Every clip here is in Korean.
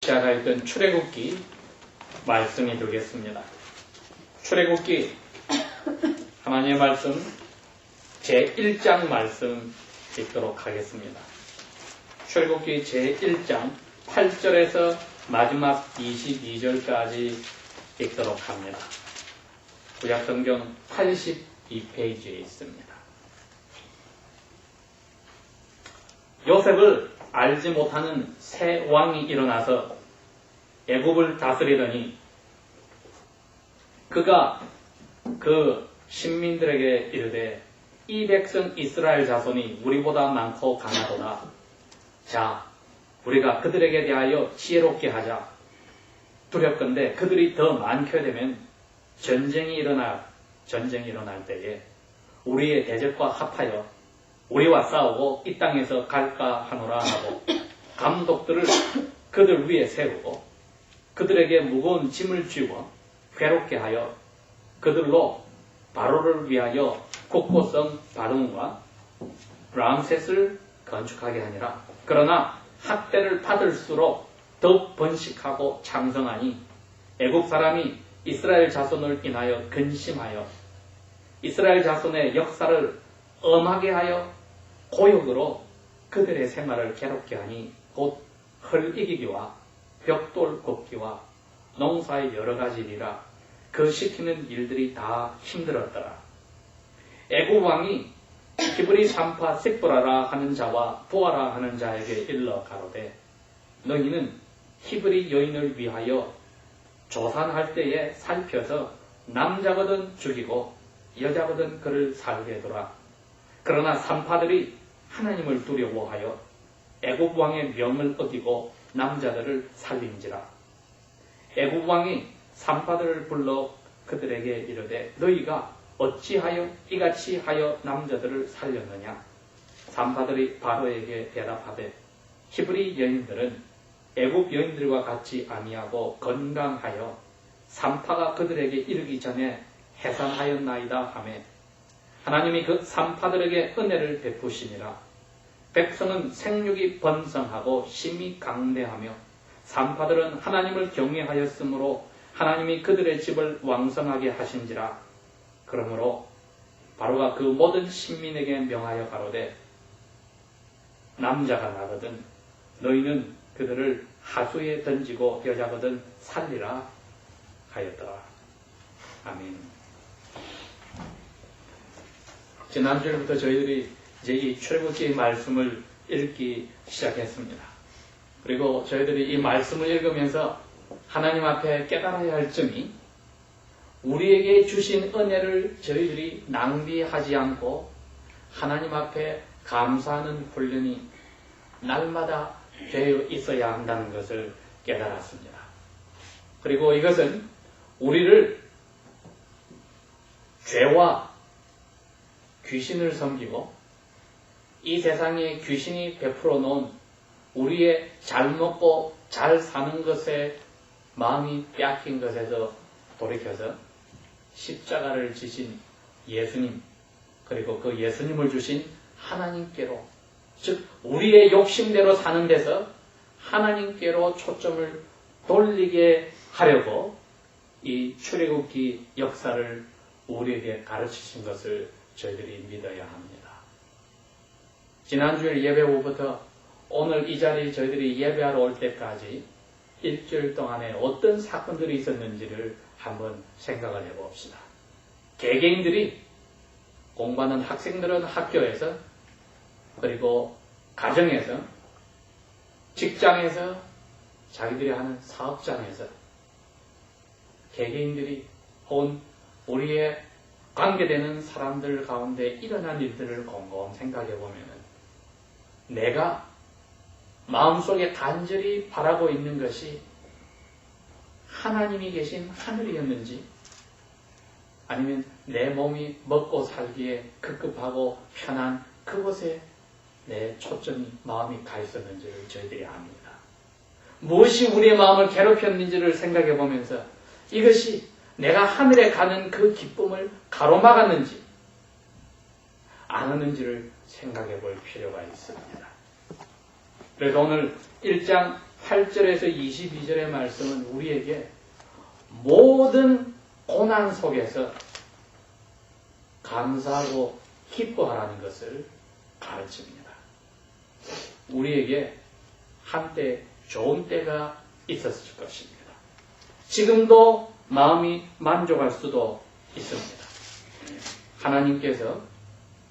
시작하였던 출애굽기 말씀이 되겠습니다. 출애굽기 하나님의 말씀 제1장 말씀 읽도록 하겠습니다. 출애굽기 제1장 8절에서 마지막 22절까지 읽도록 합니다. 구약성경 82페이지에 있습니다. 요셉을 알지 못하는 새 왕이 일어나서 애굽을 다스리더니 그가 그 신민들에게 이르되 이 백성 이스라엘 자손이 우리보다 많고 강하도다. 자, 우리가 그들에게 대하여 지혜롭게 하자. 두렵건대 그들이 더 많게 되면 전쟁이 일어날 때에 우리의 대적과 합하여 우리와 싸우고 이 땅에서 갈까 하노라 하고 감독들을 그들 위에 세우고 그들에게 무거운 짐을 쥐고 괴롭게 하여 그들로 바로를 위하여 국고성 바lum과 람셋을 건축하게 하니라. 그러나 학대를 받을수록 더욱 번식하고 창성하니 애국 사람이 이스라엘 자손을 인하여 근심하여 이스라엘 자손의 역사를 엄하게 하여 고역으로 그들의 생활을 괴롭게 하니 곧 헐이기기와 벽돌 굽기와 농사의 여러 가지 일이라. 그 시키는 일들이 다 힘들었더라. 애굽 왕이 히브리 산파 sik브라라 하는 자와 부하라 하는 자에게 일러 가로되 너희는 히브리 여인을 위하여 조산할 때에 살펴서 남자거든 죽이고 여자거든 그를 살게 해두라. 그러나 산파들이 하나님을 두려워하여 애굽 왕의 명을 어기고 남자들을 살린지라. 애굽 왕이 산파들을 불러 그들에게 이르되 너희가 어찌하여 이같이 하여 남자들을 살렸느냐. 산파들이 바로에게 대답하되 히브리 여인들은 애굽 여인들과 같이 아니하고 건강하여 산파가 그들에게 이르기 전에 해산하였나이다 하매 하나님이 그 산파들에게 은혜를 베푸시니라. 백성은 생육이 번성하고 심히 강대하며 산파들은 하나님을 경외하였으므로 하나님이 그들의 집을 왕성하게 하신지라. 그러므로 바로가 그 모든 신민에게 명하여 가로되 남자가 나거든 너희는 그들을 하수에 던지고 여자거든 살리라 하였더라. 아멘. 지난주부터 저희들이 이제 이 출애굽기 말씀을 읽기 시작했습니다. 그리고 저희들이 이 말씀을 읽으면서 하나님 앞에 깨달아야 할 점이 우리에게 주신 은혜를 저희들이 낭비하지 않고 하나님 앞에 감사하는 훈련이 날마다 되어 있어야 한다는 것을 깨달았습니다. 그리고 이것은 우리를 죄와 귀신을 섬기고 이 세상에 귀신이 베풀어 놓은 우리의 잘 먹고 잘 사는 것에 마음이 빼앗긴 것에서 돌이켜서 십자가를 지신 예수님 그리고 그 예수님을 주신 하나님께로 즉 우리의 욕심대로 사는 데서 하나님께로 초점을 돌리게 하려고 이 출애굽기 역사를 우리에게 가르치신 것을 저희들이 믿어야 합니다. 지난주일 예배 후부터 오늘 이 자리에 저희들이 예배하러 올 때까지 일주일 동안에 어떤 사건들이 있었는지를 한번 생각을 해봅시다. 개개인들이 공부하는 학생들은 학교에서 그리고 가정에서 직장에서 자기들이 하는 사업장에서 개개인들이 혹은 우리의 관계되는 사람들 가운데 일어난 일들을 곰곰 생각해보면 내가 마음속에 간절히 바라고 있는 것이 하나님이 계신 하늘이었는지 아니면 내 몸이 먹고 살기에 급급하고 편한 그곳에 내 초점이 마음이 가 있었는지를 저희들이 압니다. 무엇이 우리의 마음을 괴롭혔는지를 생각해 보면서 이것이 내가 하늘에 가는 그 기쁨을 가로막았는지 안 하는지를 생각해 볼 필요가 있습니다. 그래서 오늘 1장 8절에서 22절의 말씀은 우리에게 모든 고난 속에서 감사하고 기뻐하라는 것을 가르칩니다. 우리에게 한때 좋은 때가 있었을 것입니다. 지금도 마음이 만족할 수도 있습니다. 하나님께서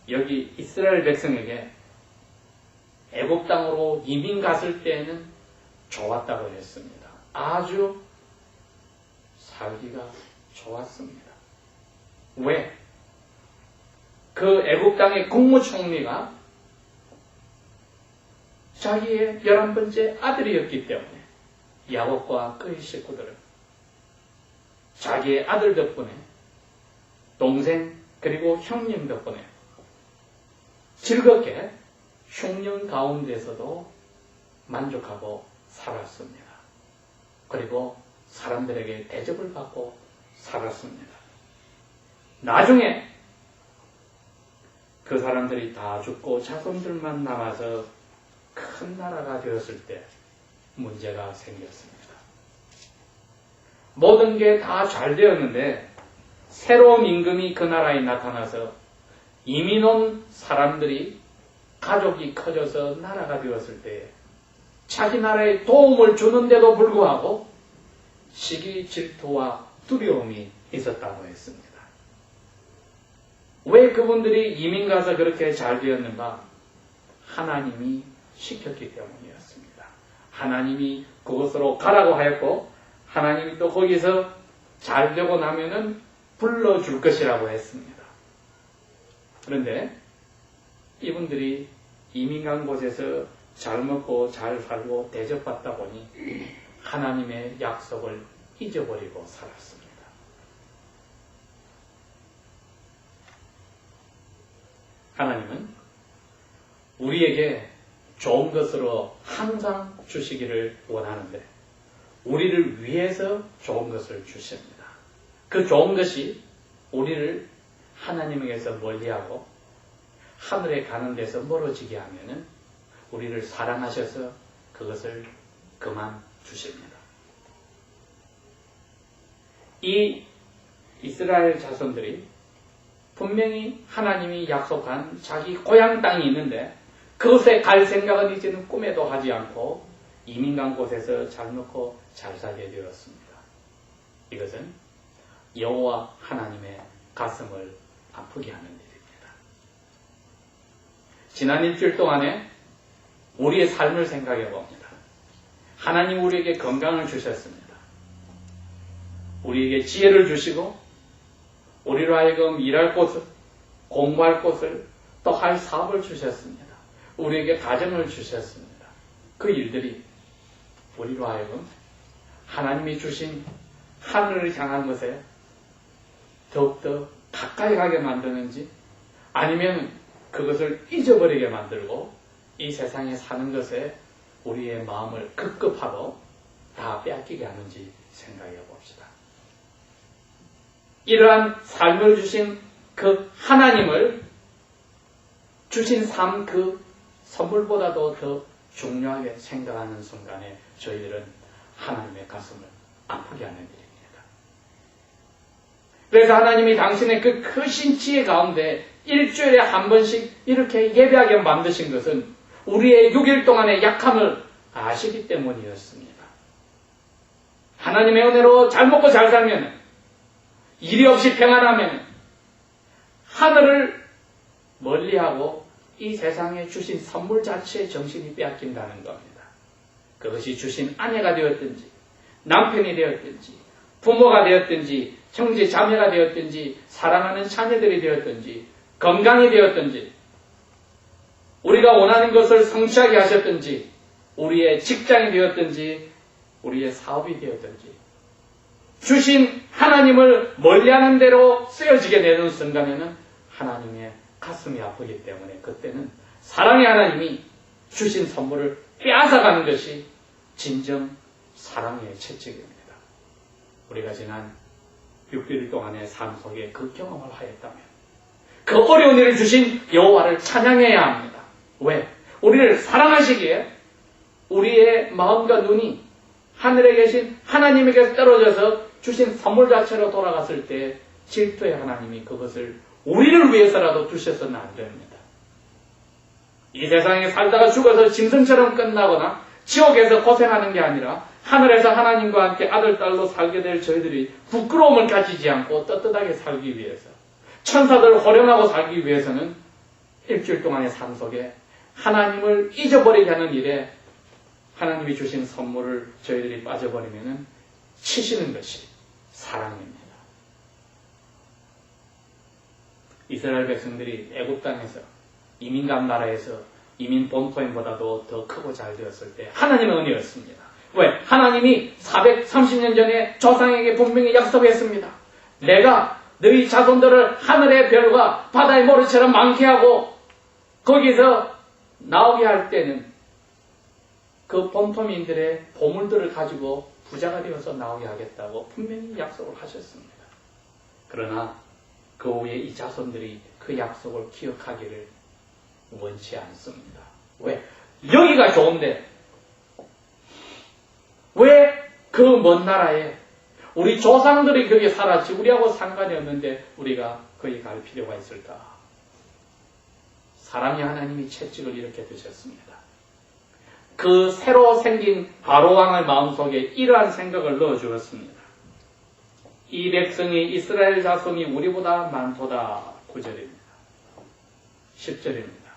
여기 이스라엘 백성에게 애굽 땅으로 이민 갔을 때에는 좋았다고 했습니다. 아주 살기가 좋았습니다. 왜? 그 애굽 땅의 국무총리가 자기의 11번째 아들이었기 때문에 야곱과 그의 식구들은 자기의 아들 덕분에 동생 그리고 형님 덕분에 즐겁게 흉년 가운데서도 만족하고 살았습니다. 그리고 사람들에게 대접을 받고 살았습니다. 나중에 그 사람들이 다 죽고 자손들만 남아서 큰 나라가 되었을 때 문제가 생겼습니다. 모든 게 다 잘 되었는데 새로운 임금이 그 나라에 나타나서 이민 온 사람들이 가족이 커져서 나라가 되었을 때 자기 나라에 도움을 주는데도 불구하고 시기, 질투와 두려움이 있었다고 했습니다. 왜 그분들이 이민 가서 그렇게 잘 되었는가? 하나님이 시켰기 때문이었습니다. 하나님이 그곳으로 가라고 하였고 하나님이 또 거기서 잘 되고 나면은 불러줄 것이라고 했습니다. 그런데 이분들이 이민 간 곳에서 잘 먹고 잘 살고 대접받다 보니 하나님의 약속을 잊어버리고 살았습니다. 하나님은 우리에게 좋은 것으로 항상 주시기를 원하는데 우리를 위해서 좋은 것을 주십니다. 그 좋은 것이 우리를 하나님에게서 멀리하고 하늘에 가는 데서 멀어지게 하면은 우리를 사랑하셔서 그것을 그만 주십니다. 이 이스라엘 자손들이 분명히 하나님이 약속한 자기 고향 땅이 있는데 그곳에 갈 생각은 이제는 꿈에도 하지 않고 이민 간 곳에서 잘 먹고 잘 살게 되었습니다. 이것은 여호와 하나님의 가슴을 아프게 하는 일입니다. 지난 일주일 동안에 우리의 삶을 생각해 봅니다. 하나님 우리에게 건강을 주셨습니다. 우리에게 지혜를 주시고 우리로 하여금 일할 곳을, 공부할 곳을, 또 할 사업을 주셨습니다. 우리에게 가정을 주셨습니다. 그 일들이 우리로 하여금 하나님이 주신 하늘을 향한 것에 더욱더 가까이 가게 만드는지 아니면 그것을 잊어버리게 만들고 이 세상에 사는 것에 우리의 마음을 급급하고 다 빼앗기게 하는지 생각해 봅시다. 이러한 삶을 주신 그 하나님을 주신 삶 그 선물보다도 더 중요하게 생각하는 순간에 저희들은 하나님의 가슴을 아프게 하는 일입니다. 그래서 하나님이 당신의 그 크신 지혜 가운데 일주일에 한 번씩 이렇게 예배하게 만드신 것은 우리의 6일 동안의 약함을 아시기 때문이었습니다. 하나님의 은혜로 잘 먹고 잘 살면 일이 없이 평안하면 하늘을 멀리하고 이 세상에 주신 선물 자체에 정신이 빼앗긴다는 겁니다. 그것이 주신 아내가 되었든지 남편이 되었든지 부모가 되었든지 형제 자매가 되었든지 사랑하는 자녀들이 되었든지 건강이 되었든지 우리가 원하는 것을 성취하게 하셨든지 우리의 직장이 되었든지 우리의 사업이 되었든지 주신 하나님을 멀리하는 대로 쓰여지게 되는 순간에는 하나님의 가슴이 아프기 때문에 그때는 사랑의 하나님이 주신 선물을 빼앗아가는 것이 진정 사랑의 채찍입니다. 우리가 지난 6일 동안의 삶 속에 그 경험을 하였다면 그 어려운 일을 주신 여호와를 찬양해야 합니다. 왜? 우리를 사랑하시기에 우리의 마음과 눈이 하늘에 계신 하나님에게서 떨어져서 주신 선물 자체로 돌아갔을 때 질투의 하나님이 그것을 우리를 위해서라도 주셔서는 안 됩니다. 이 세상에 살다가 죽어서 짐승처럼 끝나거나 지옥에서 고생하는 게 아니라 하늘에서 하나님과 함께 아들, 딸로 살게 될 저희들이 부끄러움을 가지지 않고 떳떳하게 살기 위해서, 천사들 호령하고 살기 위해서는 일주일 동안의 삶 속에 하나님을 잊어버리게 하는 일에 하나님이 주신 선물을 저희들이 빠져버리면 치시는 것이 사랑입니다. 이스라엘 백성들이 애굽 땅에서 이민 간 나라에서 이민 본토인보다도 더 크고 잘 되었을 때 하나님의 은혜였습니다. 왜? 하나님이 430년 전에 조상에게 분명히 약속했습니다. 내가 너희 자손들을 하늘의 별과 바다의 모래처럼 많게 하고 거기서 나오게 할 때는 그 본토민들의 보물들을 가지고 부자가 되어서 나오게 하겠다고 분명히 약속을 하셨습니다. 그러나 그 후에 이 자손들이 그 약속을 기억하기를 원치 않습니다. 왜? 여기가 좋은데 왜 그 먼 나라에 우리 조상들이 거기 살았지 우리하고 상관이 없는데 우리가 거기 갈 필요가 있을까? 사랑의 하나님이 채찍을 이렇게 드셨습니다. 그 새로 생긴 바로왕의 마음속에 이러한 생각을 넣어주었습니다. 이 백성이 이스라엘 자손이 우리보다 많도다. 9절입니다. 10절입니다.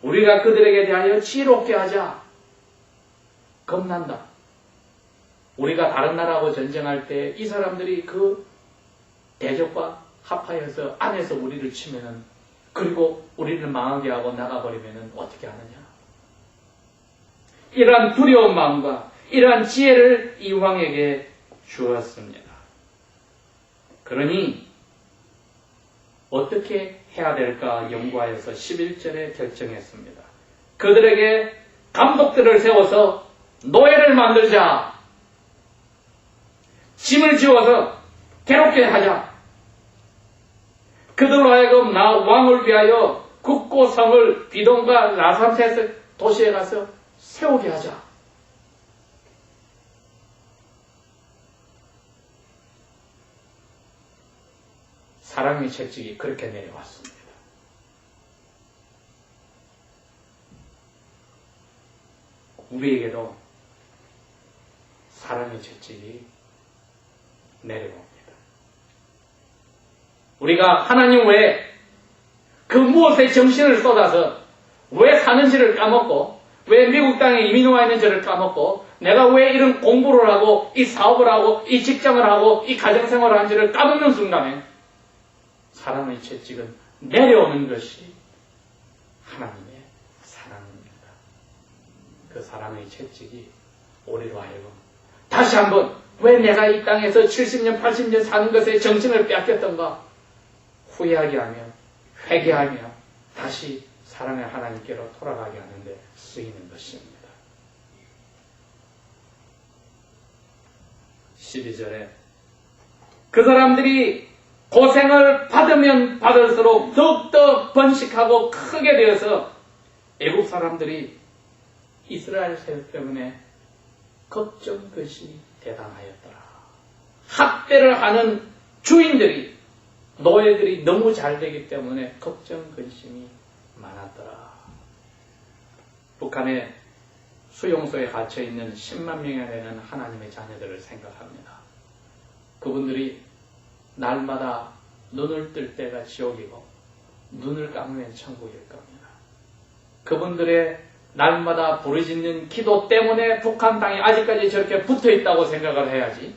우리가 그들에게 대하여 지혜롭게 하자. 겁난다. 우리가 다른 나라하고 전쟁할 때 이 사람들이 그 대적과 합하여서 안에서 우리를 치면은 그리고 우리를 망하게 하고 나가버리면은 어떻게 하느냐. 이러한 두려운 마음과 이러한 지혜를 이 왕에게 주었습니다. 그러니 어떻게 해야 될까 연구하여서 11절에 결정했습니다. 그들에게 감독들을 세워서 노예를 만들자. 짐을 지워서 괴롭게 하자. 그들로 하여금 나 왕을 위하여 국고 성을 비동과 라삼셋 도시에 가서 세우게 하자. 사랑의 채찍이 그렇게 내려왔습니다. 우리에게도 사랑의 채찍이 내려옵니다. 우리가 하나님 외에 그 무엇에 정신을 쏟아서 왜 사는지를 까먹고 왜 미국 땅에 이민 와 있는지를 까먹고 내가 왜 이런 공부를 하고 이 사업을 하고 이 직장을 하고 이 가정생활을 하는지를 까먹는 순간에 사랑의 채찍은 내려오는 것이 하나님의 사랑입니다. 그 사랑의 채찍이 우리로 하여금 다시 한번 왜 내가 이 땅에서 70년, 80년 사는 것에 정신을 빼앗겼던가 후회하게 하며 회개하며 다시 사랑의 하나님께로 돌아가게 하는데 쓰이는 것입니다. 12절에 그 사람들이 고생을 받으면 받을수록 더욱더 번식하고 크게 되어서 애국 사람들이 이스라엘 세력 때문에 걱정 것이 대단하였더라. 학대를 하는 주인들이 노예들이 너무 잘 되기 때문에 걱정 근심이 많았더라. 북한의 수용소에 갇혀있는 10만 명이나 되는 하나님의 자녀들을 생각합니다. 그분들이 날마다 눈을 뜰 때가 지옥이고 눈을 감으면 천국일 겁니다. 그분들의 날마다 부르짖는 기도 때문에 북한 땅이 아직까지 저렇게 붙어있다고 생각을 해야지.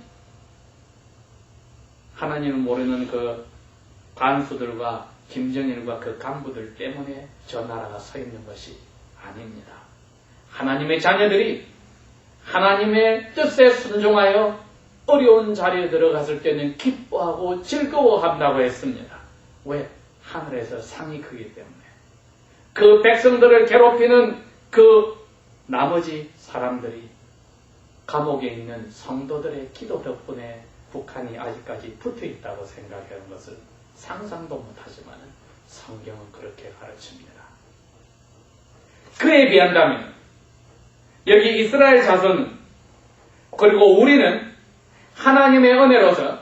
하나님을 모르는 그 간수들과 김정일과 그 간부들 때문에 저 나라가 서 있는 것이 아닙니다. 하나님의 자녀들이 하나님의 뜻에 순종하여 어려운 자리에 들어갔을 때는 기뻐하고 즐거워한다고 했습니다. 왜? 하늘에서 상이 크기 때문에. 그 백성들을 괴롭히는 그 나머지 사람들이 감옥에 있는 성도들의 기도 덕분에 북한이 아직까지 붙어있다고 생각하는 것을 상상도 못하지만 성경은 그렇게 가르칩니다. 그에 비한다면 여기 이스라엘 자손은, 그리고 우리는 하나님의 은혜로서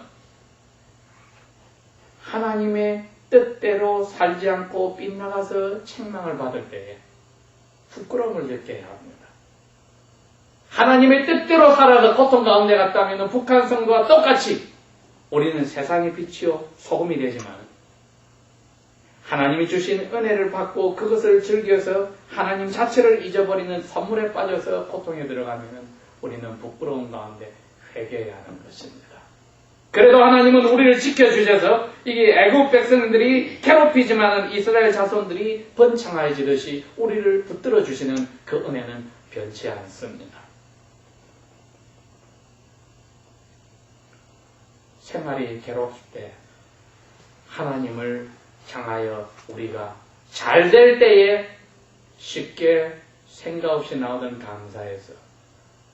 하나님의 뜻대로 살지 않고 빗나가서 책망을 받을 때에 부끄러움을 느껴야 합니다. 하나님의 뜻대로 살아서 고통 가운데 갔다면 북한 성도와 똑같이 우리는 세상의 빛이요 소금이 되지만, 하나님이 주신 은혜를 받고 그것을 즐겨서 하나님 자체를 잊어버리는 선물에 빠져서 고통에 들어가면 우리는 부끄러운 가운데 회개해야 하는 것입니다. 그래도 하나님은 우리를 지켜주셔서 이게 애국 백성들이 괴롭히지만 이스라엘 자손들이 번창하여지듯이 우리를 붙들어 주시는 그 은혜는 변치 않습니다. 생활이 괴롭을 때 하나님을 향하여 우리가 잘 될 때에 쉽게 생각 없이 나오던 감사에서,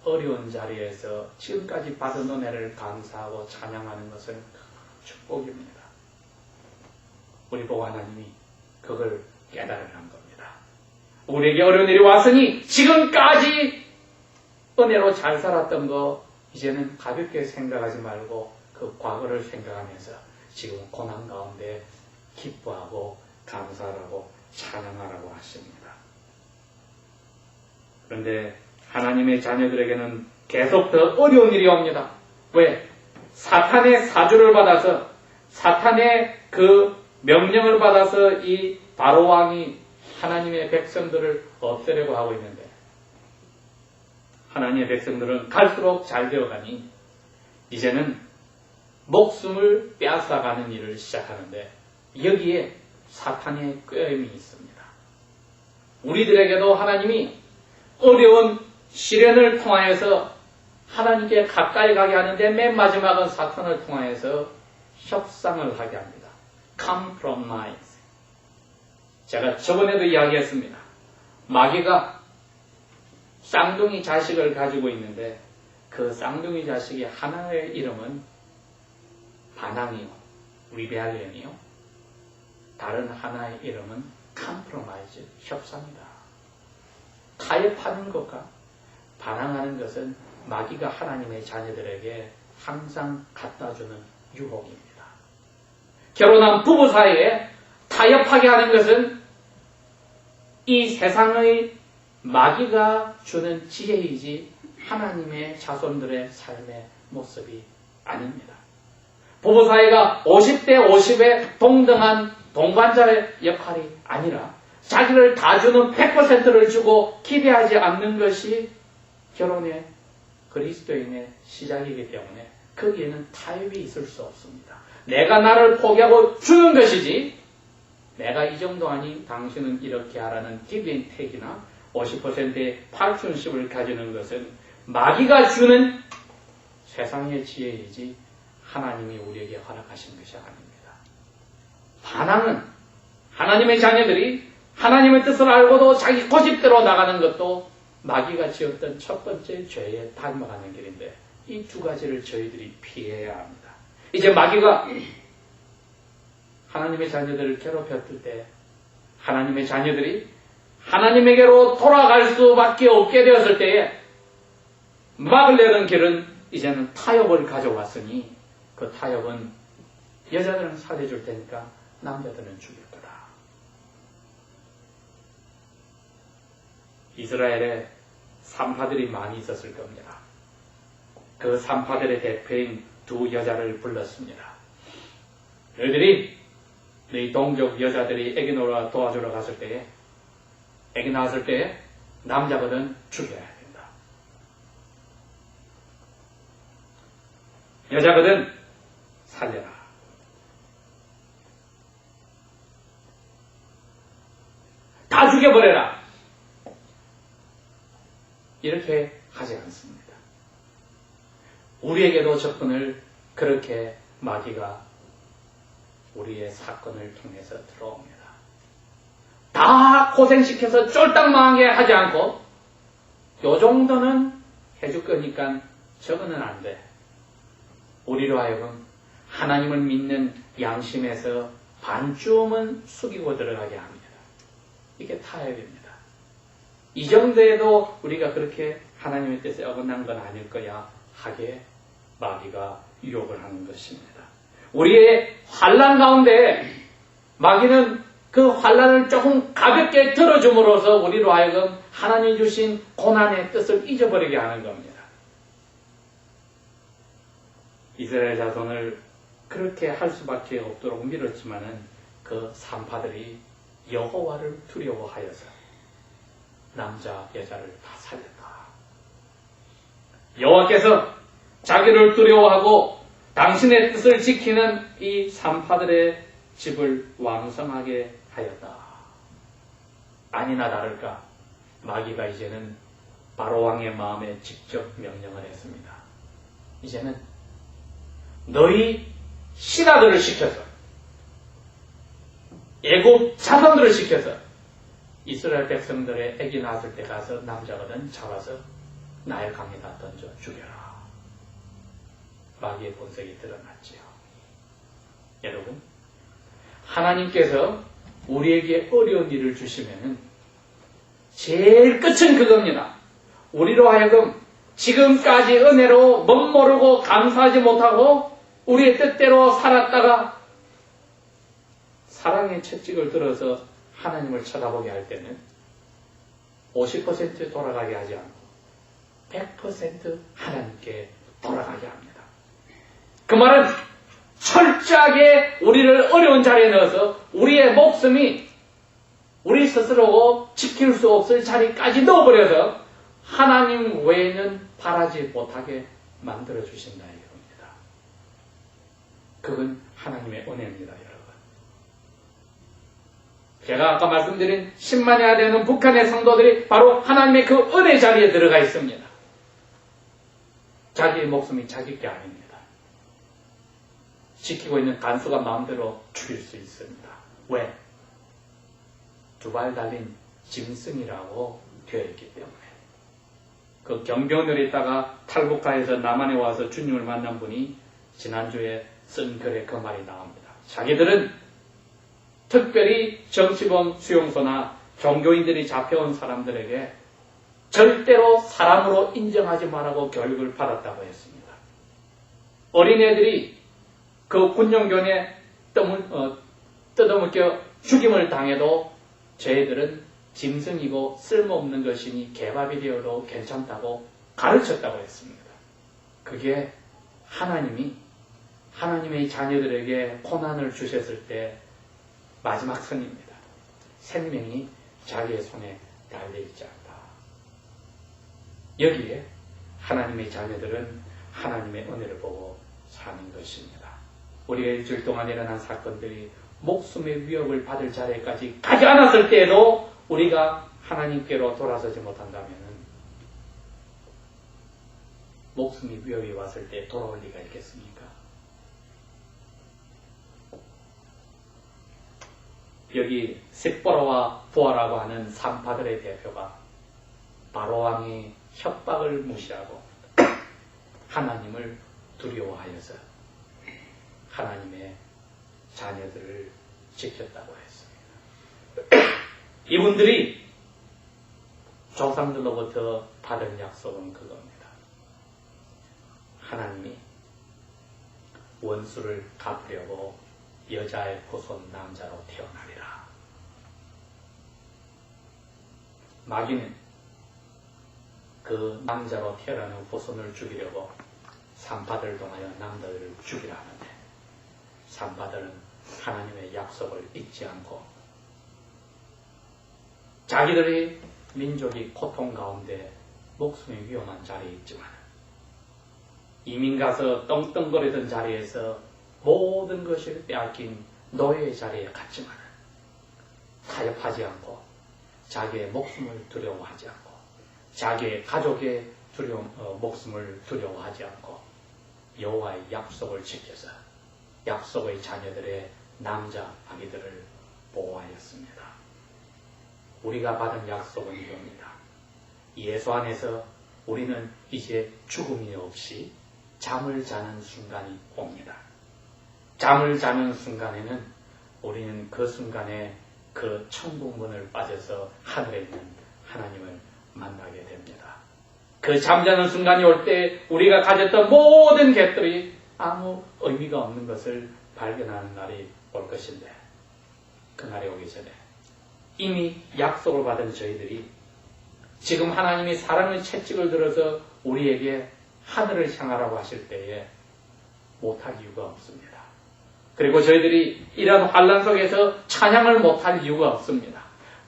어려운 자리에서 지금까지 받은 은혜를 감사하고 찬양하는 것은 축복입니다. 우리 보고 하나님이 그걸 깨달으란 겁니다. 우리에게 어려운 일이 왔으니 지금까지 은혜로 잘 살았던 거 이제는 가볍게 생각하지 말고 그 과거를 생각하면서 지금 고난 가운데 기뻐하고 감사하고 찬양하라고 하십니다. 그런데 하나님의 자녀들에게는 계속 더 어려운 일이 옵니다. 왜? 사탄의 사주를 받아서, 사탄의 그 명령을 받아서 이 바로왕이 하나님의 백성들을 없애려고 하고 있는데, 하나님의 백성들은 갈수록 잘 되어가니 이제는 목숨을 빼앗아가는 일을 시작하는데, 여기에 사탄의 꾀임이 있습니다. 우리들에게도 하나님이 어려운 시련을 통하여서 하나님께 가까이 가게 하는데, 맨 마지막은 사탄을 통하여서 협상을 하게 합니다. Compromise. 제가 저번에도 이야기했습니다. 마귀가 쌍둥이 자식을 가지고 있는데, 그 쌍둥이 자식의 하나의 이름은 반항이요, 리벨리언이요. 다른 하나의 이름은 컴프로마이즈, 협상이다. 타협하는 것과 반항하는 것은 마귀가 하나님의 자녀들에게 항상 갖다주는 유혹입니다. 결혼한 부부 사이에 타협하게 하는 것은 이 세상의 마귀가 주는 지혜이지 하나님의 자손들의 삶의 모습이 아닙니다. 부부 사이가 50대 50의 동등한 동반자의 역할이 아니라 자기를 다 주는 100%를 주고 기대하지 않는 것이 결혼의 그리스도인의 시작이기 때문에 거기에는 타협이 있을 수 없습니다. 내가 나를 포기하고 주는 것이지, 내가 이 정도 하니 당신은 이렇게 하라는 기브앤테이크나 50%의 파트너십을 가지는 것은 마귀가 주는 세상의 지혜이지 하나님이 우리에게 허락하신 것이 아닙니다. 반항은 하나님의 자녀들이 하나님의 뜻을 알고도 자기 고집대로 나가는 것도 마귀가 지었던 첫 번째 죄에 닮아가는 길인데, 이 두 가지를 저희들이 피해야 합니다. 이제 마귀가 하나님의 자녀들을 괴롭혔을 때 하나님의 자녀들이 하나님에게로 돌아갈 수밖에 없게 되었을 때에 막으려는 길은 이제는 타협을 가져왔으니, 그 타협은 여자들은 살려줄 테니까 남자들은 죽일 거다. 이스라엘에 산파들이 많이 있었을 겁니다. 그 산파들의 대표인 두 여자를 불렀습니다. 너희들이 너희 동족 여자들이 애기 놀아 도와주러 갔을 때에, 애기 낳았을 때에 남자거든 죽여야 된다. 여자거든 살려라. 다 죽여버려라. 이렇게 하지 않습니다. 우리에게도 접근을 그렇게 마귀가 우리의 사건을 통해서 들어옵니다. 다 고생시켜서 쫄딱 망하게 하지 않고, 요 정도는 해줄 거니까 저거는 안 돼. 우리로 하여금 하나님을 믿는 양심에서 반쯤은 숙이고 들어가게 합니다. 이게 타협입니다. 이 정도에도 우리가 그렇게 하나님의 뜻에 어긋난 건 아닐 거야 하게 마귀가 유혹을 하는 것입니다. 우리의 환난 가운데 마귀는 그 환난을 조금 가볍게 들어줌으로써 우리로 하여금 하나님이 주신 고난의 뜻을 잊어버리게 하는 겁니다. 이스라엘 자손을 그렇게 할 수밖에 없도록 밀었지만은 그 산파들이 여호와를 두려워하여서 남자 여자를 다 살렸다. 여호와께서 자기를 두려워하고 당신의 뜻을 지키는 이 산파들의 집을 왕성하게 하였다. 아니나 다를까 마귀가 이제는 바로 왕의 마음에 직접 명령을 했습니다. 이제는 너희 신하들을 시켜서 애굽 자손들을 시켜서 이스라엘 백성들의 아기 낳았을 때 가서 남자거든 잡아서 나일 강에다 던져 죽여라. 마귀의 본색이 드러났지요. 여러분, 하나님께서 우리에게 어려운 일을 주시면 제일 끝은 그겁니다. 우리로 하여금 지금까지 은혜로 멋모르고 감사하지 못하고 우리의 뜻대로 살았다가 사랑의 채찍을 들어서 하나님을 쳐다보게 할 때는 50% 돌아가게 하지 않고 100% 하나님께 돌아가게 합니다. 그 말은 철저하게 우리를 어려운 자리에 넣어서 우리의 목숨이 우리 스스로 지킬 수 없을 자리까지 넣어버려서 하나님 외에는 바라지 못하게 만들어 주신다 이겁니다. 그건 하나님의 은혜입니다, 여러분. 제가 아까 말씀드린 10만여야 되는 북한의 성도들이 바로 하나님의 그 은혜 자리에 들어가 있습니다. 자기의 목숨이 자기 게 아닙니다. 지키고 있는 간수가 마음대로 죽일 수 있습니다. 왜? 두 발 달린 짐승이라고 되어 있기 때문에. 그 경변을 있다가 탈북하에서 남한에 와서 주님을 만난 분이 지난주에 쓴 글에 그 말이 나옵니다. 자기들은 특별히 정치범 수용소나 종교인들이 잡혀온 사람들에게 절대로 사람으로 인정하지 말라고 교육을 받았다고 했습니다. 어린애들이 그 군용견에 뜯어먹혀 죽임을 당해도 저희들은 짐승이고 쓸모없는 것이니 개밥이 되어도 괜찮다고 가르쳤다고 했습니다. 그게 하나님의 자녀들에게 고난을 주셨을 때 마지막 선입니다. 생명이 자기의 손에 달려있지 않다. 여기에 하나님의 자녀들은 하나님의 은혜를 보고 사는 것입니다. 우리가 일주일 동안 일어난 사건들이 목숨의 위협을 받을 자리까지 가지 않았을 때에도 우리가 하나님께로 돌아서지 못한다면 목숨의 위협이 왔을 때 돌아올 리가 있겠습니까? 여기 셋보라와 부하라고 하는 산파들의 대표가 바로왕의 협박을 무시하고 하나님을 두려워하여서 하나님의 자녀들을 지켰다고 했습니다. 이분들이 조상들로부터 받은 약속은 그겁니다. 하나님이 원수를 갚으려고 여자의 후손 남자로 태어나리라. 마귀는 그 남자로 태어나는 후손을 죽이려고 산파들을 통하여 남자들을 죽이려 하는데 산파들은 하나님의 약속을 잊지 않고 자기들의 민족이 고통 가운데 목숨이 위험한 자리에 있지만 이민 가서 떵떵거리던 자리에서 모든 것을 빼앗긴 노예의 자리에 갔지만 타협하지 않고 자기의 목숨을 두려워하지 않고 자기의 가족의 목숨을 두려워하지 않고 여호와의 약속을 지켜서 약속의 자녀들의 남자 아기들을 보호하였습니다. 우리가 받은 약속은 이겁니다. 예수 안에서 우리는 이제 죽음이 없이 잠을 자는 순간이 옵니다. 잠을 자는 순간에는 우리는 그 순간에 그 천국문을 빠져서 하늘에 있는 하나님을 만나게 됩니다. 그 잠자는 순간이 올 때 우리가 가졌던 모든 것들이 아무 의미가 없는 것을 발견하는 날이 올 것인데, 그 날이 오기 전에 이미 약속을 받은 저희들이 지금 하나님이 사랑의 채찍을 들어서 우리에게 하늘을 향하라고 하실 때에 못할 이유가 없습니다. 그리고 저희들이 이런 환난 속에서 찬양을 못할 이유가 없습니다.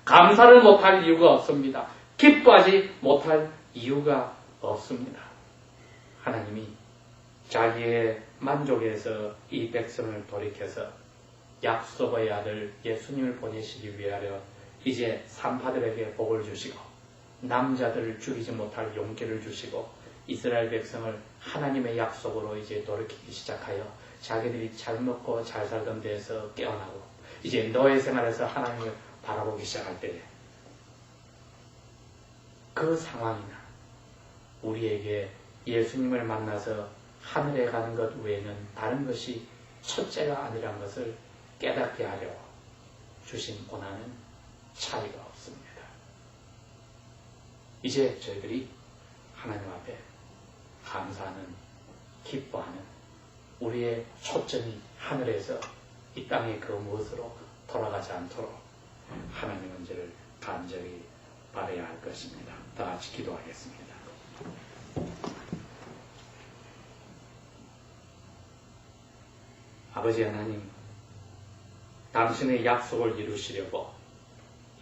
감사를 못할 이유가 없습니다. 기뻐하지 못할 이유가 없습니다. 하나님이 자기의 만족에서 이 백성을 돌이켜서 약속의 아들 예수님을 보내시기 위하여 이제 산파들에게 복을 주시고 남자들을 죽이지 못할 용기를 주시고 이스라엘 백성을 하나님의 약속으로 이제 돌이키기 시작하여 자기들이 잘 먹고 잘 살던 데에서 깨어나고 이제 노예 생활에서 하나님을 바라보기 시작할 때에 그 상황이나 우리에게 예수님을 만나서 하늘에 가는 것 외에는 다른 것이 첫째가 아니란 것을 깨닫게 하려 주신 고난은 차이가 없습니다. 이제 저희들이 하나님 앞에 감사하는, 기뻐하는 우리의 초점이 하늘에서 이 땅의 그 무엇으로 돌아가지 않도록 하나님 은혜를 간절히 바라야 할 것입니다. 다 같이 기도하겠습니다. 아버지 하나님, 당신의 약속을 이루시려고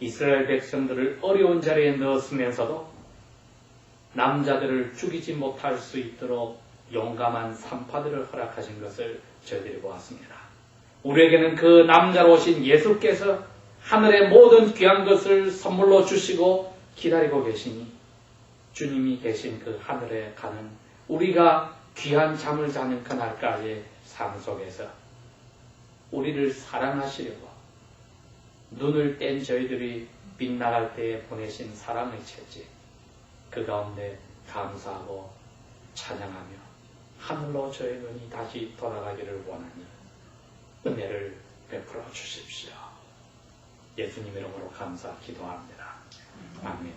이스라엘 백성들을 어려운 자리에 넣었으면서도 남자들을 죽이지 못할 수 있도록 용감한 산파들을 허락하신 것을 저희들이 보았습니다. 우리에게는 그 남자로 오신 예수께서 하늘의 모든 귀한 것을 선물로 주시고 기다리고 계시니 주님이 계신 그 하늘에 가는 우리가 귀한 잠을 자는 그날까지의 삶 속에서 우리를 사랑하시려고 눈을 뗀 저희들이 빗나갈 때에 보내신 사랑의 채찍, 그 가운데 감사하고 찬양하며 하늘로 저의 눈이 다시 돌아가기를 원하니 은혜를 베풀어 주십시오. 예수님 이름으로 감사 기도합니다. 아멘.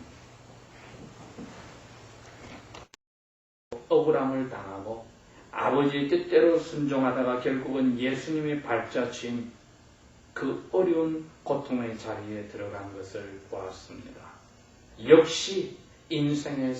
억울함을 당하고 아버지의 뜻대로 순종하다가 결국은 예수님의 발자취인 그 어려운 고통의 자리에 들어간 것을 보았습니다. 역시 인생의